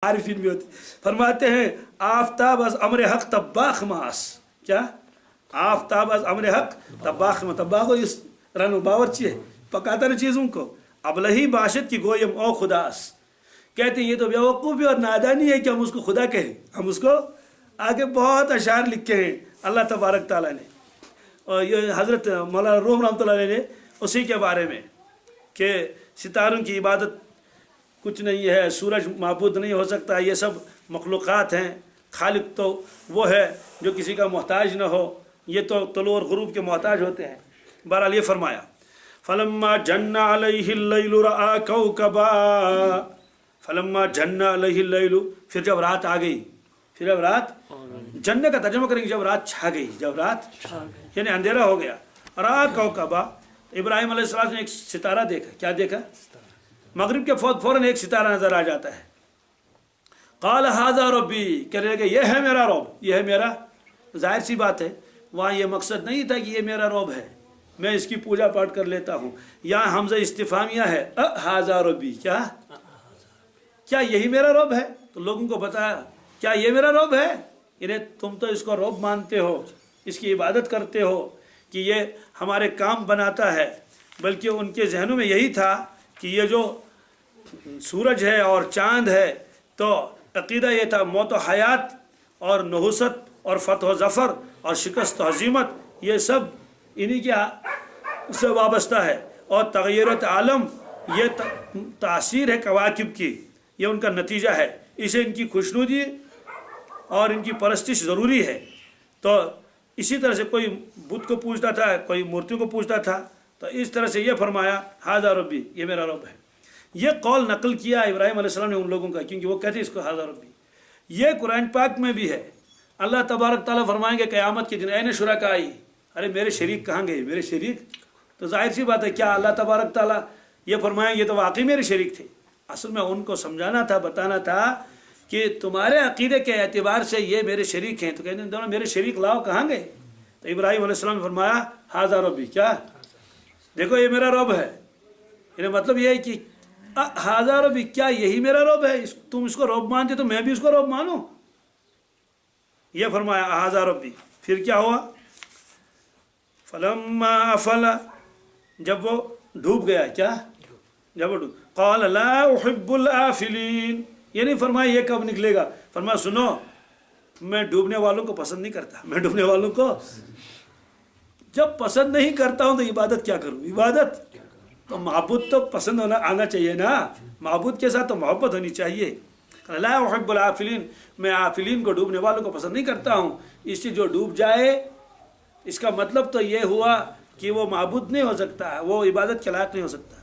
عارفین بھی ہوتے فرماتے ہیں آفتاب از امر حق طباخ ماس. کیا آفتاب از امر حق طباخ ما. طباخ اس رن باورچی ہے، پکاتا نا چیزوں کو. ابلہی باشد کی گویم او خداس. کہتے ہیں یہ تو بیوقوفی اور نادانی ہے کہ ہم اس کو خدا کہیں. ہم اس کو آگے بہت اشعار لکھے ہیں اللہ تبارک تعالیٰ نے، اور یہ حضرت مولانا روم رحمۃ اللہ علیہ نے اسی کے بارے میں کہ ستاروں کی عبادت کچھ نہیں ہے، سورج معبود نہیں ہو سکتا، یہ سب مخلوقات ہیں، خالق تو وہ ہے جو کسی کا محتاج نہ ہو، یہ تو طلوع اور غروب کے محتاج ہوتے ہیں. بہرحال یہ فرمایا فلما جن علیہ اللیل رآ کوکبا. فلما جن علیہ اللیل، پھر جب رات آ گئی، پھر جب رات جننے کا ترجمہ کریں گے جب رات چھا گئی، جب رات یعنی اندھیرا ہو گیا. رآ کوکبا، ابراہیم علیہ السلام نے ایک ستارہ دیکھا. کیا دیکھا؟ مغرب کے فوراً ایک ستارہ نظر آ جاتا ہے. قال ھذا ربی، کہنے لگے یہ ہے میرا رب، یہ ہے میرا. ظاہر سی بات ہے وہاں یہ مقصد نہیں تھا کہ یہ میرا رب ہے، میں اس کی پوجا پاٹ کر لیتا ہوں. یہاں حمزہ استفہامیہ ہے، ھذا ربی، کیا یہی میرا رب ہے؟ تو لوگوں کو بتایا کیا یہ میرا رب ہے؟ یعنی تم تو اس کو رب مانتے ہو، اس کی عبادت کرتے ہو کہ یہ ہمارے کام بناتا ہے. بلکہ ان کے ذہنوں میں یہی تھا کہ یہ جو سورج ہے اور چاند ہے، تو عقیدہ یہ تھا موت و حیات اور نحوست اور فتح و ظفر اور شکست و ہزیمت یہ سب انہی کے سے وابستہ ہے. اور تغیرت عالم یہ تاثیر ہے کواکب کی، یہ ان کا نتیجہ ہے. اسے ان کی خوشنودی اور ان کی پرستش ضروری ہے. تو اسی طرح سے کوئی بت کو پوجتا تھا، کوئی مورتیوں کو پوجتا تھا، تو اس طرح سے یہ فرمایا ھذا ربی، یہ میرا رب ہے. یہ قول نقل کیا ابراہیم علیہ السلام نے ان لوگوں کا، کیونکہ وہ کہتے ہیں اس کو ھذا ربی. یہ قرآن پاک میں بھی ہے. اللہ تبارک تعالیٰ فرمائیں گے قیامت کے دن این شرکائی، ارے میرے شریک کہاں گئے؟ میرے شریک تو ظاہر سی بات ہے کیا اللہ تبارک تعالیٰ یہ فرمائیں یہ تو واقعی میرے شریک تھے. اصل میں ان کو سمجھانا تھا، بتانا تھا کہ تمہارے عقیدے کے اعتبار سے یہ میرے شریک ہیں، تو کہتے ہیں دونوں میرے شریک لاؤ، کہاں گئے؟ تو ابراہیم علیہ السلام نے فرمایا ھذا ربی، کیا دیکھو یہ میرا رب ہے. یعنی مطلب یہ ہے کہ ھذا ربی، کیا یہی میرا رب ہے؟ تم اس کو رب مانتے تو میں بھی اس کو رب مانوں. یہ فرمایا ھذا ربی. پھر کیا ہوا؟ فلما افل، جب وہ ڈوب گیا. کیا؟ جب وہ ڈوب، قال لا احب الافلین. یہ نہیں فرمایا یہ کب نکلے گا، فرمایا سنو میں ڈوبنے والوں کو پسند نہیں کرتا. میں ڈوبنے والوں کو جب پسند نہیں کرتا ہوں تو عبادت کیا کروں؟ عبادت تو معبود تو پسند آنا چاہیے نا، معبود کے ساتھ تو محبت ہونی چاہیے. لا احب العافلین، میں عافلین کو ڈوبنے والوں کو پسند نہیں کرتا ہوں. اس سے جو ڈوب جائے اس کا مطلب تو یہ ہوا کہ وہ معبود نہیں ہو سکتا، وہ عبادت کے لائق نہیں ہو سکتا.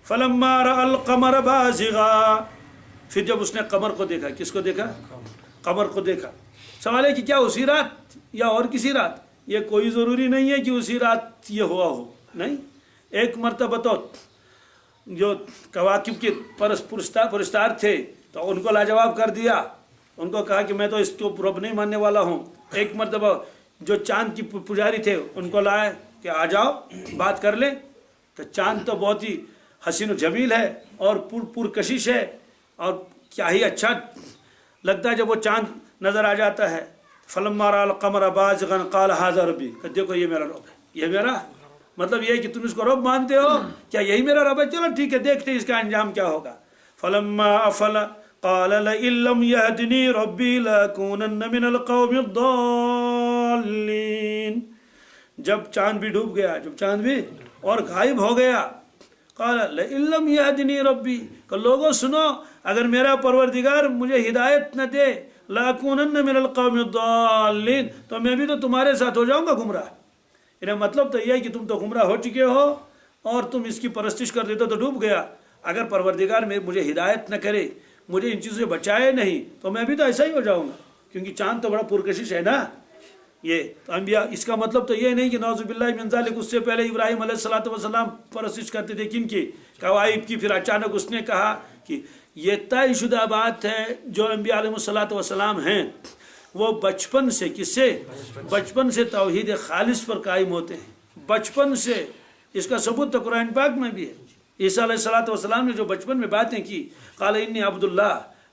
فلما رأى القمر بازغا، پھر جب اس نے قمر کو دیکھا. کس کو دیکھا؟ قمر کو دیکھا. سوال ہے کہ کیا اسی رات یا اور کسی رات؟ یہ کوئی ضروری نہیں ہے کہ اسی رات یہ ہوا ہو، نہیں. ایک مرتبہ تو جو کواکب کے پرستار تھے تو ان کو لاجواب کر دیا، ان کو کہا کہ میں تو اس کو رب نہیں ماننے والا ہوں. ایک مرتبہ جو چاند کی پجاری تھے ان کو لائے کہ آ جاؤ بات کر لیں. تو چاند تو بہت ہی حسین و جمیل ہے اور پر کشش ہے، اور کیا ہی اچھا لگتا ہے جب وہ چاند نظر آ جاتا ہے. فلما رأى القمر بازغا قال ھذا ربی، کہ دیکھو یہ میرا رب ہے، یہ میرا مطلب یہ ہے کہ تم اس کو رب مانتے ہو، کیا یہی میرا رب ہے؟ چلو ٹھیک ہے، دیکھتے ہیں اس کا انجام کیا ہوگا. فلما افل قال لئن لم يهدني ربي لأكونن من القوم الضالين. جب چاند بھی ڈوب گیا، جب چاند بھی اور غائب ہو گیا، قال لئن لم يهدني ربي، کہ لوگوں سنو اگر میرا پروردگار مجھے ہدایت نہ دے، لأكونن من القوم الضالين، تو میں بھی تو تمہارے ساتھ ہو جاؤں گا گمراہ. یعنی مطلب تو یہ ہے کہ تم تو گمراہ ہو چکے ہو اور تم اس کی پرستش کر دیتے تو ڈوب گیا. اگر پروردگار میں مجھے ہدایت نہ کرے، مجھے ان چیزوں سے بچائے نہیں، تو میں بھی تو ایسا ہی ہو جاؤں گا، کیونکہ چاند تو بڑا پرکشش ہے نا. یہ تو انبیاء، اس کا مطلب تو یہ نہیں کہ نعوذ باللہ من ذالک، اس سے پہلے ابراہیم علیہ السلام پرستش کرتے تھے کن کی؟ قواعد کی. پھر اچانک اس نے کہا کہ یہ طے شدہ بات ہے جو انبیاء علیہ السلام ہیں وہ بچپن سے، کس سے؟ بچپن سے توحید خالص پر قائم ہوتے ہیں، بچپن سے. اس کا ثبوت تو قرآن پاک میں بھی ہے. عیسیٰ علیہ السلام نے جو بچپن میں باتیں کی، قال انی عبد اللہ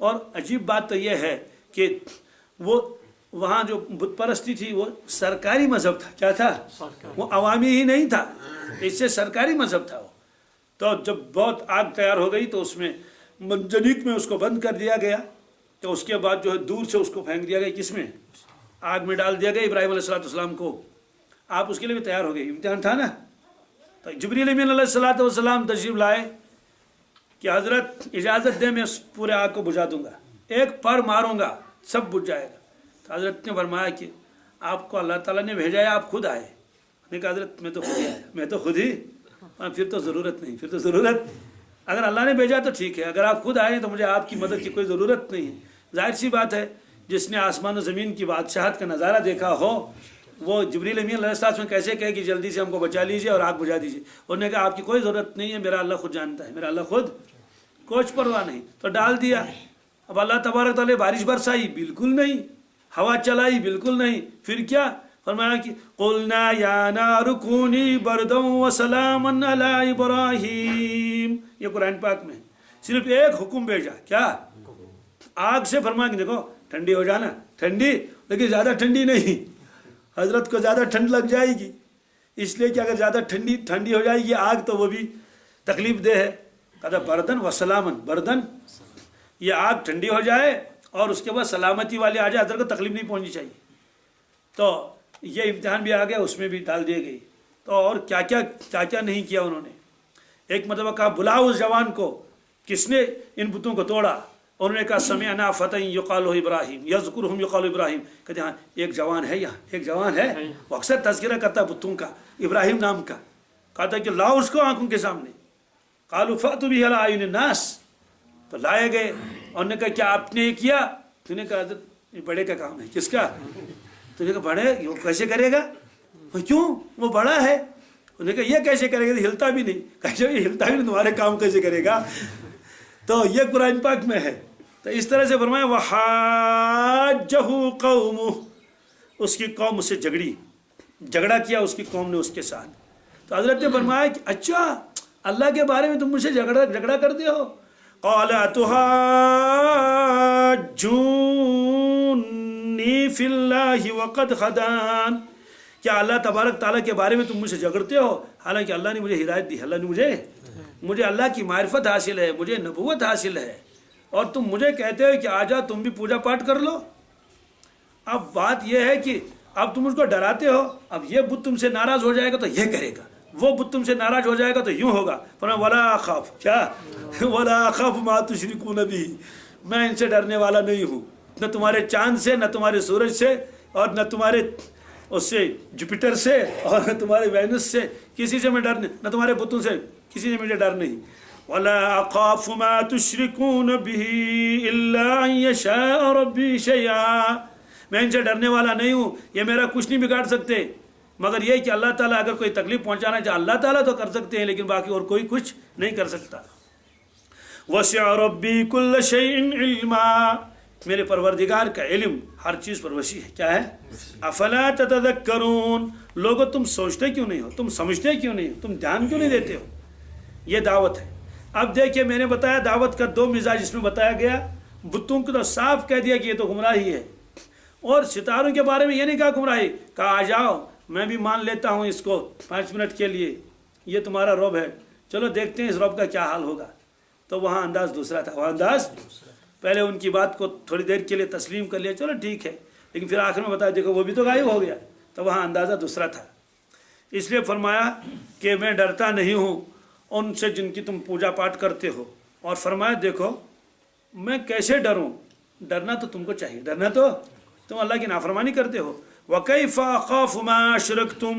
اور عجیب بات تو یہ ہے کہ وہ وہاں جو بت پرستی تھی وہ سرکاری مذہب تھا. کیا تھا؟ وہ عوامی ہی نہیں تھا، اس سے سرکاری مذہب تھا وہ. تو جب بہت آگ تیار ہو گئی تو اس میں منجنیق میں اس کو بند کر دیا گیا. تو اس کے بعد جو ہے دور سے اس کو پھینک دیا گیا. کس میں؟ آگ میں ڈال دیا گیا ابراہیم علیہ السلام کو. آپ اس کے لیے بھی تیار ہو گئے، امتحان تھا نا. تو جبریل امین علیہ السلام تشریف لائے کہ حضرت اجازت دیں میں پورے آگ کو بجھا دوں گا، ایک پر ماروں گا سب بجھ جائے گا. تو حضرت نے فرمایا کہ آپ کو اللہ تعالیٰ نے بھیجا ہے، آپ خود آئے. نے کہا حضرت میں تو خود ہی آیا، میں تو خود ہی. پھر تو ضرورت نہیں، پھر تو ضرورت اگر اللہ نے بھیجا تو ٹھیک ہے، اگر آپ خود آئے تو مجھے آپ کی مدد کی کوئی ضرورت نہیں ہے. ظاہر سی بات ہے، جس نے آسمان و زمین کی بادشاہت کا نظارہ دیکھا ہو وہ جبریل امین علیہ السلام میں کیسے کہے کہ جلدی سے ہم کو بچا لیجیے اور آگ بجھا دیجیے. انہوں نے کہا آپ کی کوئی ضرورت نہیں ہے، میرا اللہ خود جانتا ہے، میرا اللہ خود، کچھ پرواہ نہیں. تو ڈال دیا. اب اللہ تبارک تعالیٰ بارش برسائی؟ بالکل نہیں. ہوا چلائی؟ بالکل نہیں. پھر کیا فرمایا کہ قلنا یا نار کونی بردا وسلاما علی ابراہیم. یہ قرآن پاک میں صرف ایک حکم بھیجا. کیا؟ آگ سے فرمایا کہ دیکھو ٹھنڈی ہو جانا، ٹھنڈی لیکن زیادہ ٹھنڈی نہیں. حضرت کو زیادہ ٹھنڈ لگ جائے گی، اس لیے کہ اگر زیادہ ٹھنڈی ہو جائے گی آگ تو وہ بھی تکلیف دہ ہے. کہا بردن و سلامن، بردن یہ آگ ٹھنڈی ہو جائے اور اس کے بعد سلامتی والے آ جائے، حضرت کو تکلیف نہیں پہنچنی چاہیے. تو یہ امتحان بھی آ گیا، اس میں بھی ڈال دیے گئی. تو اور کیا کیا نہیں کیا انہوں نے. ایک مرتبہ کہا بلاؤ اس جوان کو، کس نے ان بتوں کو توڑا؟ انہوں نے کہا سمعنا فتى یقال ابراہیم یذکرہم یقال ابراہیم. کہتے ہاں ایک جوان ہے، یہاں ایک جوان ہے، وہ اکثر تذکرہ کرتا بتوں کا، ابراہیم نام کا. کہتا کہ لاؤ اس کو آنکھوں کے سامنے. قالوا فأتوا به على أعين الناس. تو لائے گئے. انہوں نے کہا کیا آپ نے یہ کیا؟ تو نے کہا یہ بڑے کا کام ہے. کس کا؟ تو نے کہا بڑے وہ کیسے کرے گا؟ کیوں؟ وہ بڑا ہے. انہوں نے کہا یہ کیسے کرے گا؟ ہلتا بھی نہیں. کیسے یہ ہلتا بھی نہیں، تمہارے کام کیسے کرے گا؟ تو یہ قرآن پاک میں ہے. تو اس طرح سے فرمایا وحاجہ قومہ، اس کی قوم اس سے جھگڑا کیا اس کی قوم نے اس کے ساتھ. تو حضرت نے فرمایا کہ اچھا اللہ کے بارے میں تم مجھ سے جھگڑا کرتے ہو. قال اتحاجونی فی اللہ وقد ہدان. کیا اللہ تبارک تعالیٰ کے بارے میں تم مجھ سے جھگڑتے ہو حالانکہ اللہ نے مجھے ہدایت دی. اللہ نے مجھے اللہ کی معرفت حاصل ہے، مجھے نبوت حاصل ہے، اور تم مجھے کہتے ہو کہ آجا تم بھی پوجا پاٹ کر لو. اب بات یہ ہے کہ اب تم اس کو ڈراتے ہو. اب یہ بت تم سے ناراض ہو جائے گا تو یہ کرے گا، وہ بت تم سے ناراض ہو جائے گا تو یوں ہوگا. ولا اخاف، کیا ولا اخاف ما تشرکون به، میں ان سے ڈرنے والا نہیں ہوں، نہ تمہارے چاند سے، نہ تمہارے سورج سے، اور نہ تمہارے اس سے جوپیٹر سے، اور نہ تمہارے وینس سے، کسی سے میں ڈر نہیں، نہ تمہارے بتوں سے کسی سے مجھے ڈر نہیں. ولا اخاف ما تشركون به الا ان يشاء ربي شيئا. میں ان سے ڈرنے والا نہیں ہوں، یہ میرا کچھ نہیں بگاڑ سکتے مگر یہ کہ اللہ تعالیٰ اگر کوئی تکلیف پہنچانا چاہے اللہ تعالیٰ تو کر سکتے ہیں، لیکن باقی اور کوئی کچھ نہیں کر سکتا. وسع ربي كل شيء علما، میرے پروردگار کا علم ہر چیز پر وسیع ہے. کیا ہے؟ افلا تتذکرون. لوگوں تم سوچتے کیوں نہیں ہو، تم سمجھتے کیوں نہیں ہو، تم دھیان کیوں نہیں دیتے ہو. یہ دعوت ہے. اب دیکھیے میں نے بتایا دعوت کا دو مزاج اس میں بتایا گیا. بتوں کو تو صاف کہہ دیا کہ یہ تو گمراہی ہے، اور ستاروں کے بارے میں یہ نہیں کہا گمراہی، کہا آ جاؤ میں بھی مان لیتا ہوں اس کو 5 منٹ کے لیے، یہ تمہارا رب ہے، چلو دیکھتے ہیں اس رب کا کیا حال ہوگا. تو وہاں انداز دوسرا تھا. وہاں انداز پہلے ان کی بات کو تھوڑی دیر کے لیے تسلیم کر لیا، چلو ٹھیک ہے، لیکن پھر آخر میں بتایا دیکھو وہ بھی تو غائب ہو گیا. تو وہاں اندازہ دوسرا تھا. اس لیے فرمایا کہ میں ڈرتا نہیں ہوں ان سے جن کی تم پوجا پاٹ کرتے ہو. اور فرمایا دیکھو میں کیسے ڈروں، ڈرنا تو تم کو چاہیے، ڈرنا تو تم اللہ کی نافرمانی کرتے ہو. وَكَيْفَ أَخَافُ مَا أَشْرَكْتُمْ،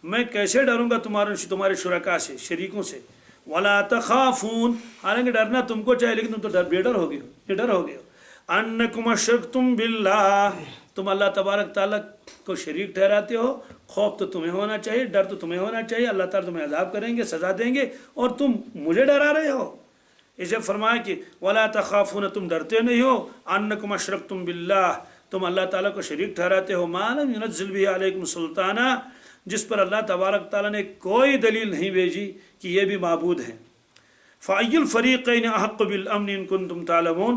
میں کیسے ڈروں گا تمہارے شرکا سے، شریکوں سے. وَلَا تَخَافُونَ، حالانکہ ڈرنا تم کو چاہیے لیکن تم تو بے ڈر ہو گئے ہو، یہ ڈر ہو گئے ہو. أَنَّكُمْ أَشْرَكْتُمْ بِاللَّهِ، تم اللہ تبارک تعالیٰ کو شریک ٹھہراتے ہو. خوف تو تمہیں ہونا چاہیے، ڈر تو تمہیں ہونا چاہیے، اللہ تعالیٰ تمہیں عذاب کریں گے، سزا دیں گے، اور تم مجھے ڈرا رہے ہو. اسے فرمایا کہ وَلَا تَخَافُونَ، تم ڈرتے نہیں ہو. أَنَّكُمْ أَشْرَكْتُمْ بِاللَّهِ، تم اللہ تعالیٰ کو شریک ٹھہراتے ہو. مَا لَمْ يُنَزِّلْ بِهِ عَلَيْكُمْ سُلْطَانًا، جس پر اللہ تبارک تعالیٰ نے کوئی دلیل نہیں بھیجی کہ یہ بھی معبود ہیں. فَأَيُّ الْفَرِيقَيْنِ أَحَقُّ بِالْأَمْنِ إِن كُنتُمْ تَعْلَمُونَ،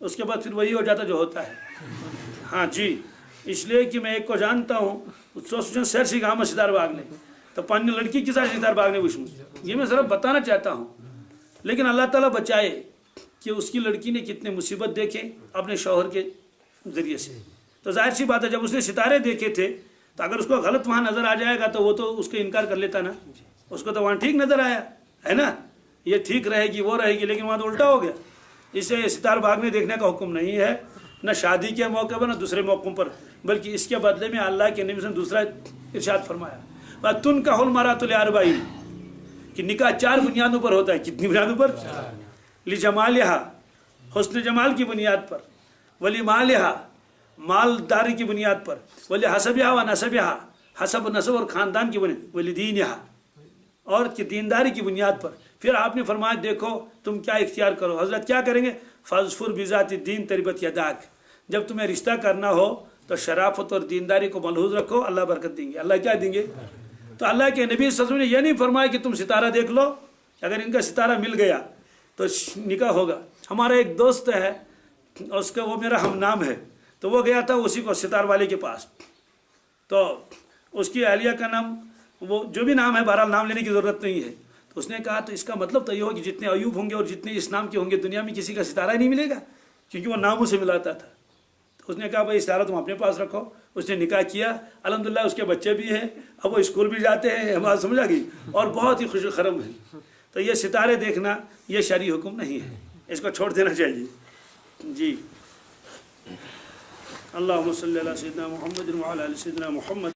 اس کے بعد پھر وہی ہو جاتا جو ہوتا ہے. ہاں جی، اس لیے کہ میں ایک کو جانتا ہوں سر سی گاہ میں ستار باغنے تو پانی لڑکی کے ساتھ ستار باغنے وشم. یہ میں صرف بتانا چاہتا ہوں. لیکن اللہ تعالیٰ بچائے کہ اس کی لڑکی نے کتنے مصیبت دیکھے اپنے شوہر کے ذریعے سے. تو ظاہر سی بات ہے جب اس نے ستارے دیکھے تھے تو اگر اس کو غلط وہاں نظر آ جائے گا تو وہ تو اس کا انکار کر لیتا نا. اس کو تو وہاں ٹھیک نظر آیا ہے نا، یہ ٹھیک رہے گی وہ رہے گی، لیکن وہاں تو الٹا ہو گیا. اسے ستار باغنے دیکھنے کا حکم نہیں ہے، نہ شادی کے موقع پر نہ دوسرے موقعوں پر، بلکہ اس کے بدلے میں اللہ کے نبی سے دوسرا ارشاد فرمایا تن کا ہل مارا تو لاربائی کہ نکاح 4 بنیادوں پر ہوتا ہے. کتنی بنیادوں پر؟ لجمالہا حسن جمال کی بنیاد پر، ولی مالہا مالداری کی بنیاد پر، ولی حسبہا و نسبہا حسب و نسب اور خاندان کی بنیاد، ولی دینہا اور کی دینداری کی بنیاد پر. پھر آپ نے فرمایا دیکھو تم کیا اختیار کرو. حضرت کیا کریں گے؟ فاظفر بذات الدین تربت یداک. جب تمہیں رشتہ کرنا ہو تو شرافت اور دینداری کو ملحوظ رکھو، اللہ برکت دیں گے. اللہ کیا دیں گے؟ تو اللہ کے نبی صلی اللہ علیہ وسلم نے یہ نہیں فرمایا کہ تم ستارہ دیکھ لو، اگر ان کا ستارہ مل گیا تو نکاح ہوگا. ہمارا ایک دوست ہے، اس کا وہ میرا ہم نام ہے، تو وہ گیا تھا اسی کو ستار والے کے پاس. تو اس کی اہلیہ کا نام وہ جو بھی نام ہے، بہرحال نام لینے کی ضرورت نہیں ہے. تو اس نے کہا تو اس کا مطلب تو یہ ہو کہ جتنے ایوب ہوں گے اور جتنے اس نام کے ہوں گے دنیا میں کسی کا ستارہ ہی نہیں ملے گا، کیونکہ وہ ناموں سے ملاتا تھا. تو اس نے کہا بھائی ستارہ تم اپنے پاس رکھو. اس نے نکاح کیا، الحمدللہ اس کے بچے بھی ہیں، اب وہ اسکول بھی جاتے ہیں، ہمارا سمجھا گئی، اور بہت ہی خوش و خرم ہیں. تو یہ ستارے دیکھنا یہ شرعی حکم نہیں ہے، اس کو چھوڑ دینا چاہیے. جی اللہم صلی علی سیدنا محمد وعلی آل سیدنا محمد.